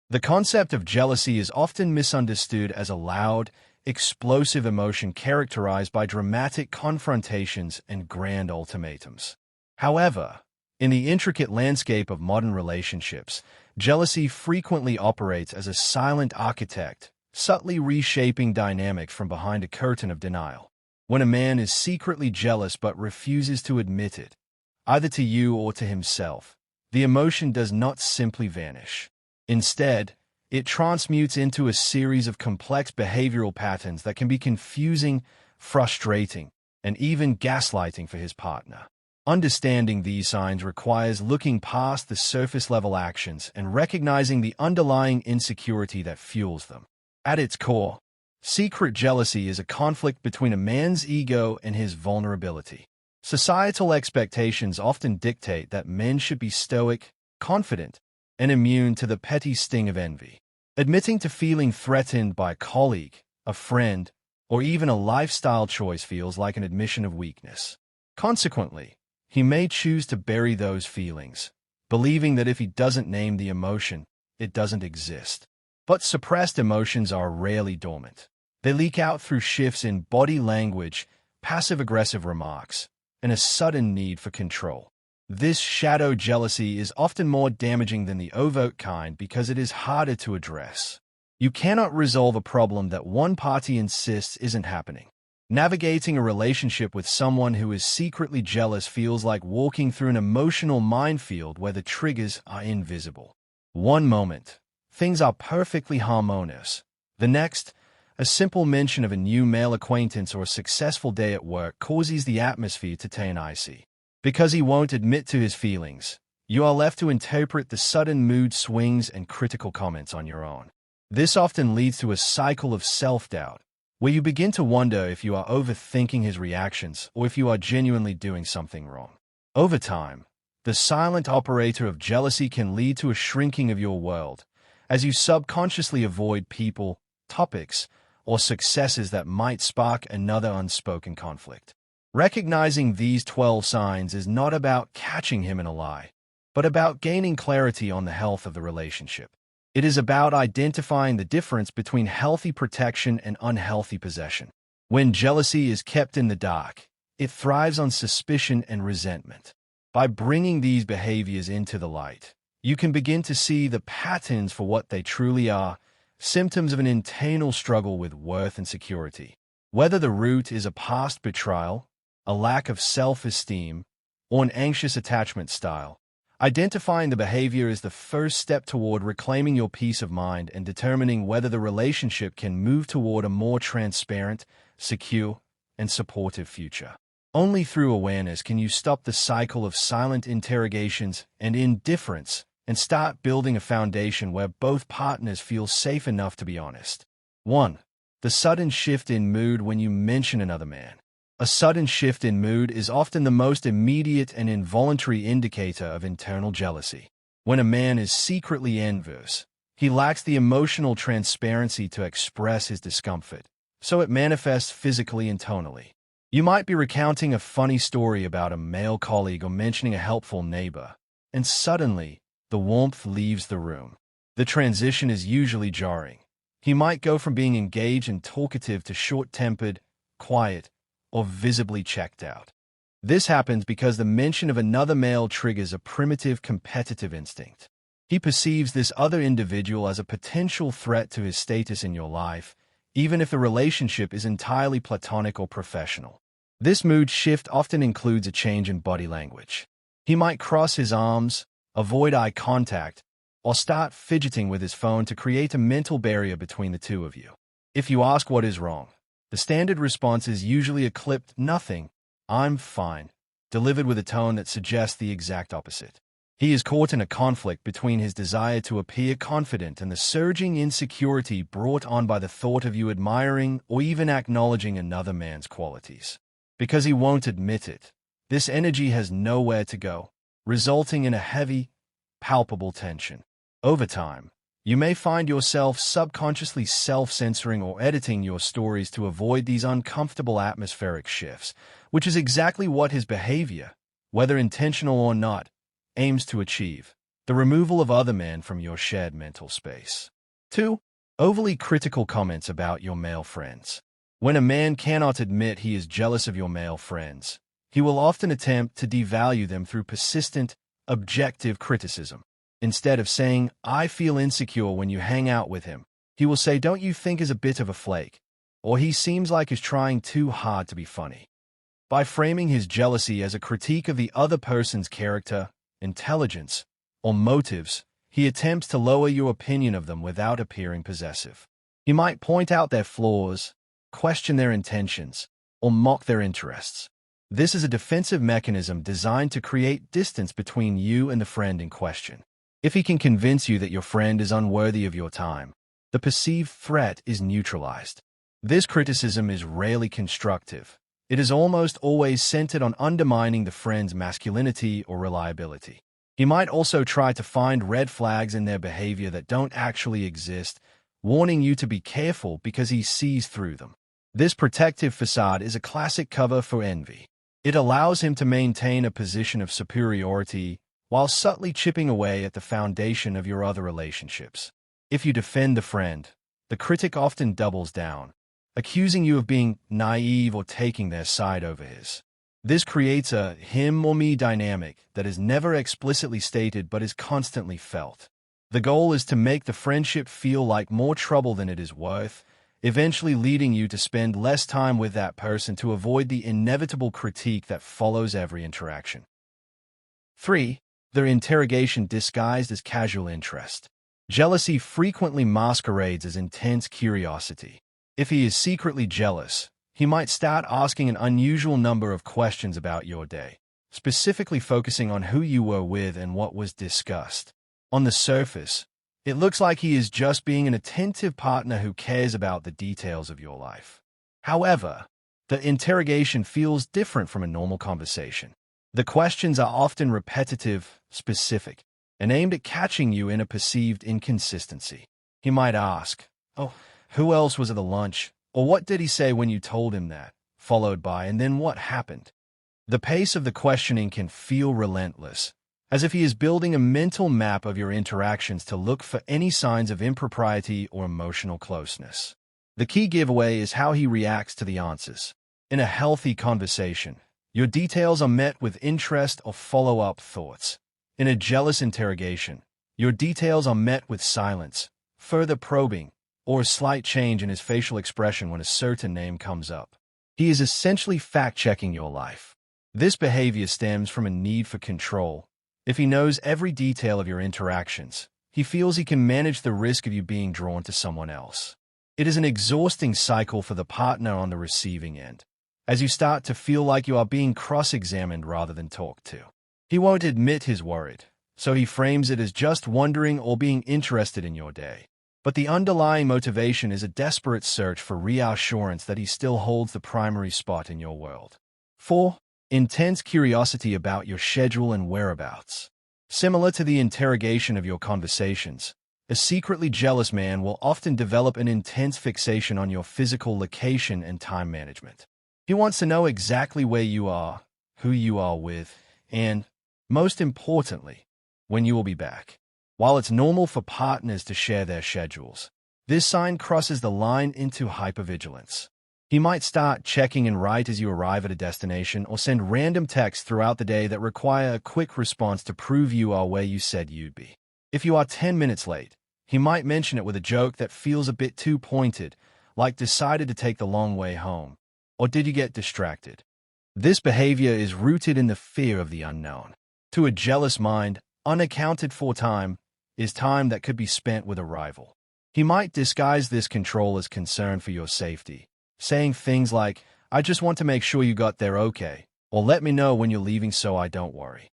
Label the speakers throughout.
Speaker 1: The concept of jealousy is often misunderstood as a loud, explosive emotion characterized by dramatic confrontations and grand ultimatums. However, in the intricate landscape of modern relationships, jealousy frequently operates as a silent architect, subtly reshaping dynamics from behind a curtain of denial. When a man is secretly jealous but refuses to admit it, either to you or to himself, the emotion does not simply vanish. Instead, it transmutes into a series of complex behavioral patterns that can be confusing, frustrating, and even gaslighting for his partner. Understanding these signs requires looking past the surface-level actions and recognizing the underlying insecurity that fuels them. At its core, secret jealousy is a conflict between a man's ego and his vulnerability. Societal expectations often dictate that men should be stoic, confident, and immune to the petty sting of envy. Admitting to feeling threatened by a colleague, a friend, or even a lifestyle choice feels like an admission of weakness. Consequently, he may choose to bury those feelings, believing that if he doesn't name the emotion, it doesn't exist. But suppressed emotions are rarely dormant. They leak out through shifts in body language, passive-aggressive remarks, and a sudden need for control. This shadow jealousy is often more damaging than the overt kind because it is harder to address. You cannot resolve a problem that one party insists isn't happening. Navigating a relationship with someone who is secretly jealous feels like walking through an emotional minefield where the triggers are invisible. One moment, things are perfectly harmonious. The next, a simple mention of a new male acquaintance or a successful day at work causes the atmosphere to turn icy. Because he won't admit to his feelings, you are left to interpret the sudden mood swings and critical comments on your own. This often leads to a cycle of self-doubt, where you begin to wonder if you are overthinking his reactions or if you are genuinely doing something wrong. Over time, the silent operator of jealousy can lead to a shrinking of your world, as you subconsciously avoid people, topics, or successes that might spark another unspoken conflict. Recognizing these 12 signs is not about catching him in a lie, but about gaining clarity on the health of the relationship. It is about identifying the difference between healthy protection and unhealthy possession. When jealousy is kept in the dark, it thrives on suspicion and resentment. By bringing these behaviors into the light, you can begin to see the patterns for what they truly are, symptoms of an internal struggle with worth and security. Whether the root is a past betrayal, a lack of self-esteem, or an anxious attachment style, identifying the behavior is the first step toward reclaiming your peace of mind and determining whether the relationship can move toward a more transparent, secure, and supportive future. Only through awareness can you stop the cycle of silent interrogations and indifference and start building a foundation where both partners feel safe enough to be honest. 1. The sudden shift in mood when you mention another man. A sudden shift in mood is often the most immediate and involuntary indicator of internal jealousy. When a man is secretly envious, he lacks the emotional transparency to express his discomfort, so it manifests physically and tonally. You might be recounting a funny story about a male colleague or mentioning a helpful neighbor, and suddenly, the warmth leaves the room. The transition is usually jarring. He might go from being engaged and talkative to short-tempered, quiet, or visibly checked out. This happens because the mention of another male triggers a primitive competitive instinct. He perceives this other individual as a potential threat to his status in your life, even if the relationship is entirely platonic or professional. This mood shift often includes a change in body language. He might cross his arms, avoid eye contact, or start fidgeting with his phone to create a mental barrier between the two of you. If you ask what is wrong, the standard response is usually a clipped "nothing, I'm fine," delivered with a tone that suggests the exact opposite. He is caught in a conflict between his desire to appear confident and the surging insecurity brought on by the thought of you admiring or even acknowledging another man's qualities. Because he won't admit it, this energy has nowhere to go, resulting in a heavy, palpable tension. Over time, you may find yourself subconsciously self-censoring or editing your stories to avoid these uncomfortable atmospheric shifts, which is exactly what his behavior, whether intentional or not, aims to achieve. the removal of other men from your shared mental space. 2. Overly critical comments about your male friends. When a man cannot admit he is jealous of your male friends, he will often attempt to devalue them through persistent, objective criticism. Instead of saying, "I feel insecure when you hang out with him," he will say, "Don't you think he's a bit of a flake?" Or "He seems like he's trying too hard to be funny." By framing his jealousy as a critique of the other person's character, intelligence, or motives, he attempts to lower your opinion of them without appearing possessive. He might point out their flaws, question their intentions, or mock their interests. This is a defensive mechanism designed to create distance between you and the friend in question. If he can convince you that your friend is unworthy of your time, the perceived threat is neutralized. This criticism is rarely constructive. It is almost always centered on undermining the friend's masculinity or reliability. He might also try to find red flags in their behavior that don't actually exist, warning you to be careful because he sees through them. This protective facade is a classic cover for envy. It allows him to maintain a position of superiority while subtly chipping away at the foundation of your other relationships. If you defend the friend, the critic often doubles down, accusing you of being naive or taking their side over his. This creates a him or me dynamic that is never explicitly stated but is constantly felt. The goal is to make the friendship feel like more trouble than it is worth, eventually leading you to spend less time with that person to avoid the inevitable critique that follows every interaction. 3. Their interrogation disguised as casual interest. Jealousy frequently masquerades as intense curiosity. If he is secretly jealous, he might start asking an unusual number of questions about your day, specifically focusing on who you were with and what was discussed. On the surface, it looks like he is just being an attentive partner who cares about the details of your life. However, the interrogation feels different from a normal conversation. The questions are often repetitive, specific, and aimed at catching you in a perceived inconsistency. He might ask, "Oh, who else was at the lunch?" Or "What did he say when you told him that?" followed by, "And then what happened?" The pace of the questioning can feel relentless, as if he is building a mental map of your interactions to look for any signs of impropriety or emotional closeness. The key giveaway is how he reacts to the answers. In a healthy conversation, your details are met with interest or follow-up thoughts. In a jealous interrogation, your details are met with silence, further probing, or a slight change in his facial expression when a certain name comes up. He is essentially fact-checking your life. This behavior stems from a need for control. If he knows every detail of your interactions, he feels he can manage the risk of you being drawn to someone else. It is an exhausting cycle for the partner on the receiving end, as you start to feel like you are being cross-examined rather than talked to. He won't admit he's worried, so he frames it as just wondering or being interested in your day. But the underlying motivation is a desperate search for reassurance that he still holds the primary spot in your world. 4. Intense curiosity about your schedule and whereabouts. Similar to the interrogation of your conversations, a secretly jealous man will often develop an intense fixation on your physical location and time management. He wants to know exactly where you are, who you are with, and, most importantly, when you will be back. While it's normal for partners to share their schedules, this sign crosses the line into hypervigilance. He might start checking in right as you arrive at a destination or send random texts throughout the day that require a quick response to prove you are where you said you'd be. If you are 10 minutes late, he might mention it with a joke that feels a bit too pointed, like "decided to take the long way home," or "did you get distracted?" This behavior is rooted in the fear of the unknown. To a jealous mind, unaccounted for time is time that could be spent with a rival. He might disguise this control as concern for your safety, saying things like, "I just want to make sure you got there okay," or "Let me know when you're leaving so I don't worry."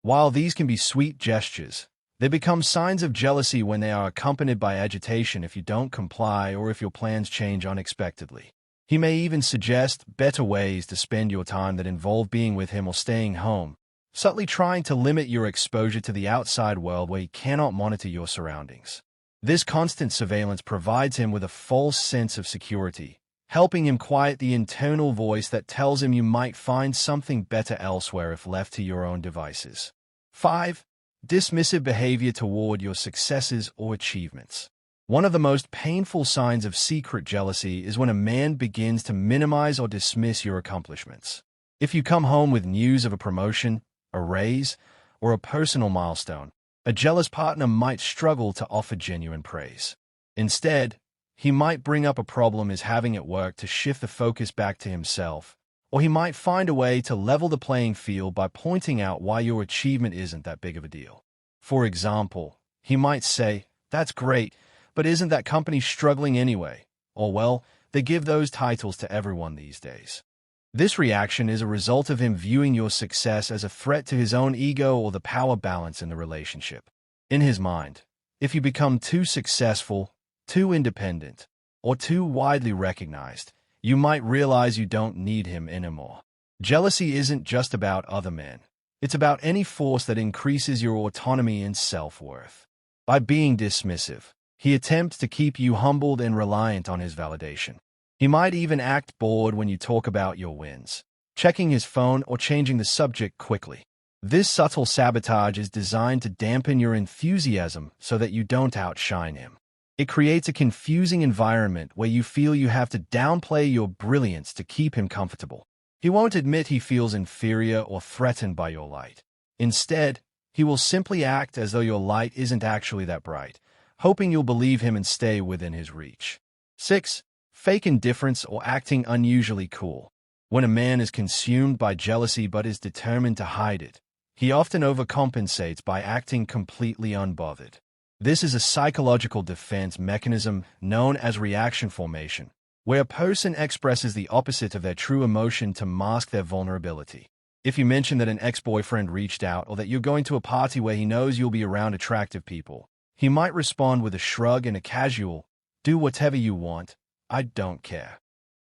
Speaker 1: While these can be sweet gestures, they become signs of jealousy when they are accompanied by agitation if you don't comply or if your plans change unexpectedly. He may even suggest better ways to spend your time that involve being with him or staying home, subtly trying to limit your exposure to the outside world where he cannot monitor your surroundings. This constant surveillance provides him with a false sense of security, helping him quiet the internal voice that tells him you might find something better elsewhere if left to your own devices. 5. dismissive behavior toward your successes or achievements. One of the most painful signs of secret jealousy is when a man begins to minimize or dismiss your accomplishments. If you come home with news of a promotion, a raise, or a personal milestone, a jealous partner might struggle to offer genuine praise. Instead, he might bring up a problem he's having at work to shift the focus back to himself, or he might find a way to level the playing field by pointing out why your achievement isn't that big of a deal. For example, he might say, "That's great, but isn't that company struggling anyway?" Or, "Well, they give those titles to everyone these days." This reaction is a result of him viewing your success as a threat to his own ego or the power balance in the relationship. In his mind, if you become too successful, too independent, or too widely recognized, you might realize you don't need him anymore. Jealousy isn't just about other men. It's about any force that increases your autonomy and self-worth. By being dismissive, he attempts to keep you humbled and reliant on his validation. He might even act bored when you talk about your wins, checking his phone or changing the subject quickly. This subtle sabotage is designed to dampen your enthusiasm so that you don't outshine him. It creates a confusing environment where you feel you have to downplay your brilliance to keep him comfortable. He won't admit he feels inferior or threatened by your light. Instead, he will simply act as though your light isn't actually that bright, hoping you'll believe him and stay within his reach. 6. Fake indifference or acting unusually cool. When a man is consumed by jealousy but is determined to hide it, he often overcompensates by acting completely unbothered. This is a psychological defense mechanism known as reaction formation, where a person expresses the opposite of their true emotion to mask their vulnerability. If you mention that an ex-boyfriend reached out or that you're going to a party where he knows you'll be around attractive people, he might respond with a shrug and a casual, "Do whatever you want, I don't care."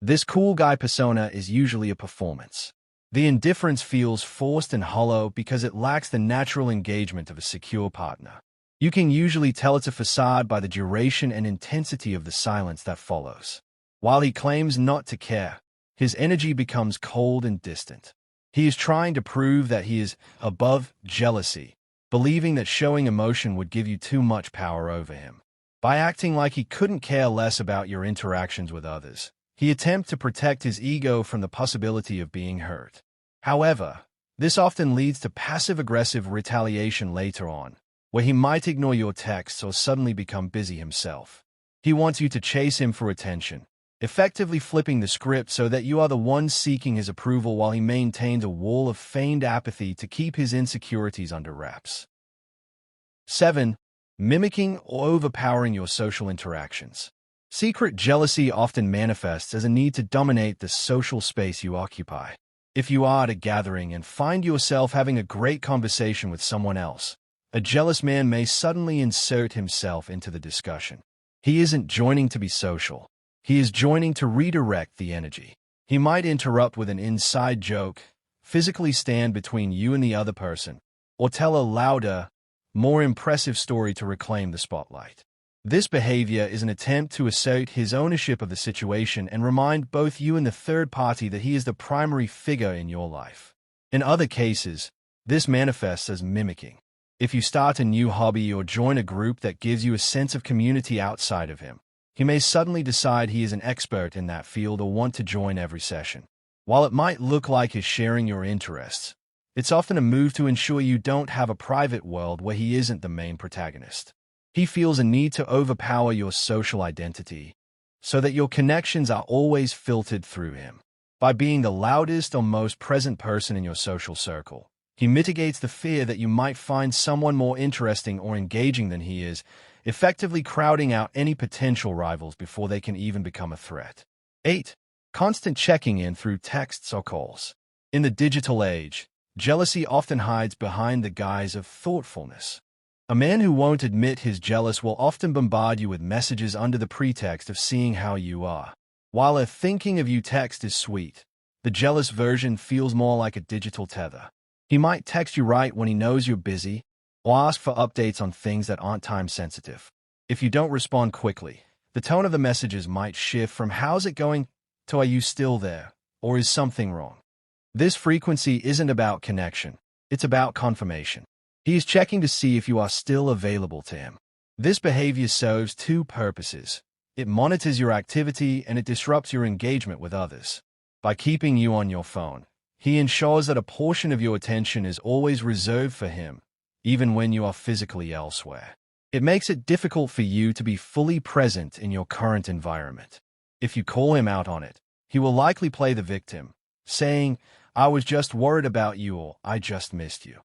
Speaker 1: This cool guy persona is usually a performance. The indifference feels forced and hollow because it lacks the natural engagement of a secure partner. You can usually tell it's a facade by the duration and intensity of the silence that follows. While he claims not to care, his energy becomes cold and distant. He is trying to prove that he is above jealousy, believing that showing emotion would give you too much power over him. By acting like he couldn't care less about your interactions with others, he attempts to protect his ego from the possibility of being hurt. However, this often leads to passive-aggressive retaliation later on, where he might ignore your texts or suddenly become busy himself. He wants you to chase him for attention, effectively flipping the script so that you are the one seeking his approval while he maintains a wall of feigned apathy to keep his insecurities under wraps. 7. Mimicking or overpowering your social interactions. Secret jealousy often manifests as a need to dominate the social space you occupy. If you are at a gathering and find yourself having a great conversation with someone else, a jealous man may suddenly insert himself into the discussion. He isn't joining to be social. He is joining to redirect the energy. He might interrupt with an inside joke, physically stand between you and the other person, or tell a louder, more impressive story to reclaim the spotlight. This behavior is an attempt to assert his ownership of the situation and remind both you and the third party that he is the primary figure in your life. In other cases, this manifests as mimicking. If you start a new hobby or join a group that gives you a sense of community outside of him, he may suddenly decide he is an expert in that field or want to join every session. While it might look like he's sharing your interests, it's often a move to ensure you don't have a private world where he isn't the main protagonist. He feels a need to overpower your social identity so that your connections are always filtered through him. By being the loudest or most present person in your social circle, he mitigates the fear that you might find someone more interesting or engaging than he is, effectively crowding out any potential rivals before they can even become a threat. 8. Constant checking in through texts or calls. In the digital age, jealousy often hides behind the guise of thoughtfulness. A man who won't admit he's jealous will often bombard you with messages under the pretext of seeing how you are. While a thinking of you text is sweet, the jealous version feels more like a digital tether. He might text you right when he knows you're busy, or ask for updates on things that aren't time-sensitive. If you don't respond quickly, the tone of the messages might shift from "How's it going?" to "Are you still there?" or "Is something wrong?" This frequency isn't about connection, it's about confirmation. He is checking to see if you are still available to him. This behavior serves two purposes. It monitors your activity and it disrupts your engagement with others. By keeping you on your phone, he ensures that a portion of your attention is always reserved for him, even when you are physically elsewhere. It makes it difficult for you to be fully present in your current environment. If you call him out on it, he will likely play the victim, saying, "I was just worried about you," or "I just missed you."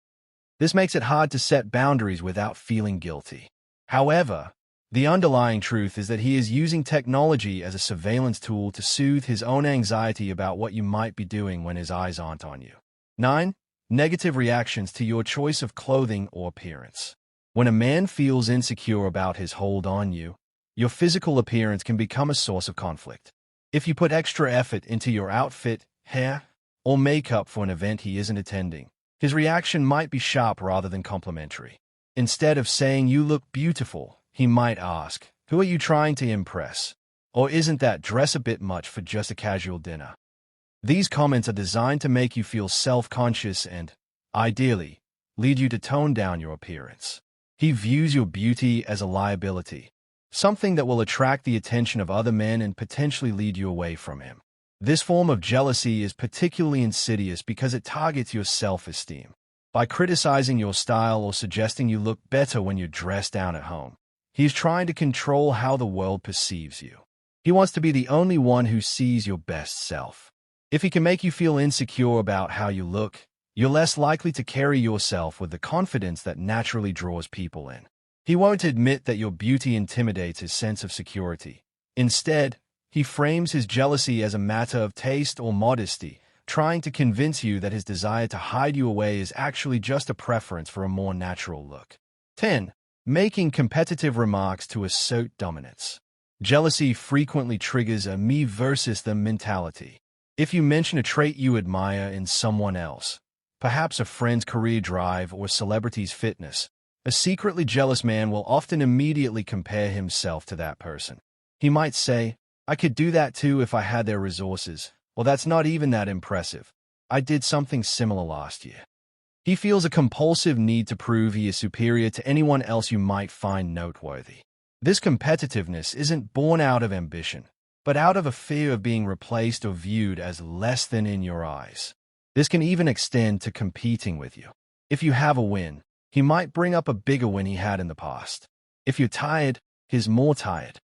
Speaker 1: This makes it hard to set boundaries without feeling guilty. However, the underlying truth is that he is using technology as a surveillance tool to soothe his own anxiety about what you might be doing when his eyes aren't on you. 9. Negative reactions to your choice of clothing or appearance. When a man feels insecure about his hold on you, your physical appearance can become a source of conflict. If you put extra effort into your outfit, hair, or makeup for an event he isn't attending, his reaction might be sharp rather than complimentary. Instead of saying "you look beautiful," he might ask, "Who are you trying to impress?" Or "Isn't that dress a bit much for just a casual dinner?" These comments are designed to make you feel self-conscious and, ideally, lead you to tone down your appearance. He views your beauty as a liability, something that will attract the attention of other men and potentially lead you away from him. This form of jealousy is particularly insidious because it targets your self-esteem. By criticizing your style or suggesting you look better when you're dressed down at home, he's trying to control how the world perceives you. He wants to be the only one who sees your best self. If he can make you feel insecure about how you look, you're less likely to carry yourself with the confidence that naturally draws people in. He won't admit that your beauty intimidates his sense of security. Instead, he frames his jealousy as a matter of taste or modesty, trying to convince you that his desire to hide you away is actually just a preference for a more natural look. 10. Making competitive remarks to assert dominance. Jealousy frequently triggers a me versus them mentality. If you mention a trait you admire in someone else, perhaps a friend's career drive or celebrity's fitness, a secretly jealous man will often immediately compare himself to that person. He might say, "I could do that too if I had their resources," or "That's not even that impressive. I did something similar last year." He feels a compulsive need to prove he is superior to anyone else you might find noteworthy. This competitiveness isn't born out of ambition, but out of a fear of being replaced or viewed as less than in your eyes. This can even extend to competing with you. If you have a win, he might bring up a bigger win he had in the past. If you're tired, he's more tired.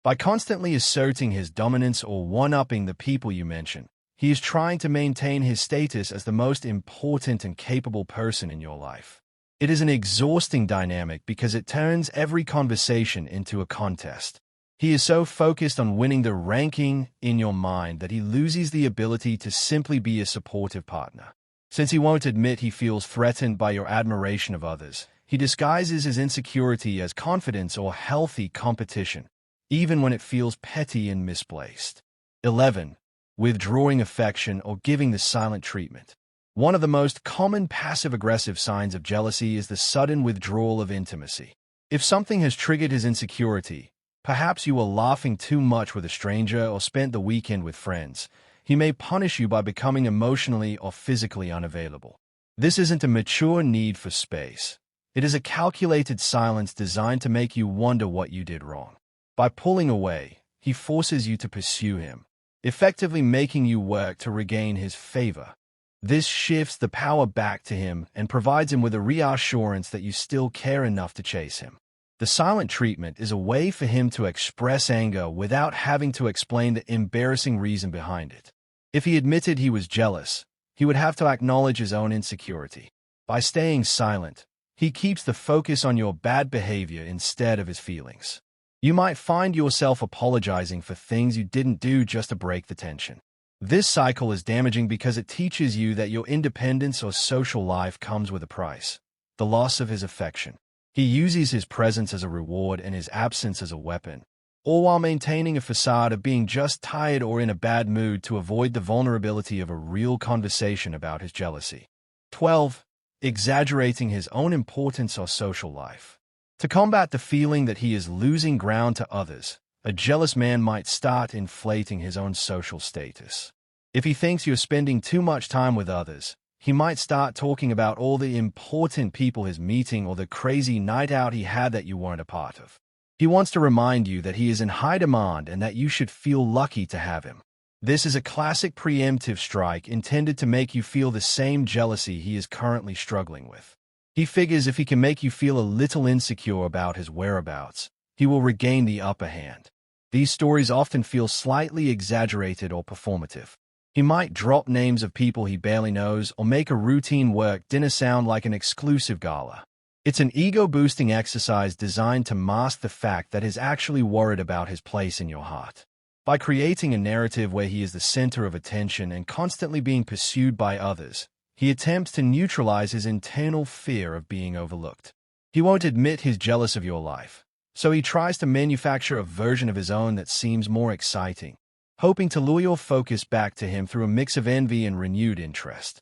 Speaker 1: By constantly asserting his dominance or one-upping the people you mention, he is trying to maintain his status as the most important and capable person in your life. It is an exhausting dynamic because it turns every conversation into a contest. He is so focused on winning the ranking in your mind that he loses the ability to simply be a supportive partner. Since he won't admit he feels threatened by your admiration of others, he disguises his insecurity as confidence or healthy competition, even when it feels petty and misplaced. 11. Withdrawing affection or giving the silent treatment. One of the most common passive-aggressive signs of jealousy is the sudden withdrawal of intimacy. If something has triggered his insecurity, perhaps you were laughing too much with a stranger or spent the weekend with friends, he may punish you by becoming emotionally or physically unavailable. This isn't a mature need for space. It is a calculated silence designed to make you wonder what you did wrong. By pulling away, he forces you to pursue him, effectively making you work to regain his favor. This shifts the power back to him and provides him with a reassurance that you still care enough to chase him. The silent treatment is a way for him to express anger without having to explain the embarrassing reason behind it. If he admitted he was jealous, he would have to acknowledge his own insecurity. By staying silent, he keeps the focus on your bad behavior instead of his feelings. You might find yourself apologizing for things you didn't do just to break the tension. This cycle is damaging because it teaches you that your independence or social life comes with a price: the loss of his affection. He uses his presence as a reward and his absence as a weapon, all while maintaining a facade of being just tired or in a bad mood to avoid the vulnerability of a real conversation about his jealousy. 12. Exaggerating his own importance or social life. To combat the feeling that he is losing ground to others, a jealous man might start inflating his own social status. If he thinks you're spending too much time with others, he might start talking about all the important people he's meeting or the crazy night out he had that you weren't a part of. He wants to remind you that he is in high demand and that you should feel lucky to have him. This is a classic preemptive strike intended to make you feel the same jealousy he is currently struggling with. He figures if he can make you feel a little insecure about his whereabouts, he will regain the upper hand. These stories often feel slightly exaggerated or performative. He might drop names of people he barely knows or make a routine work dinner sound like an exclusive gala. It's an ego-boosting exercise designed to mask the fact that he's actually worried about his place in your heart. By creating a narrative where he is the center of attention and constantly being pursued by others, he attempts to neutralize his internal fear of being overlooked. He won't admit he's jealous of your life, so he tries to manufacture a version of his own that seems more exciting, hoping to lure your focus back to him through a mix of envy and renewed interest.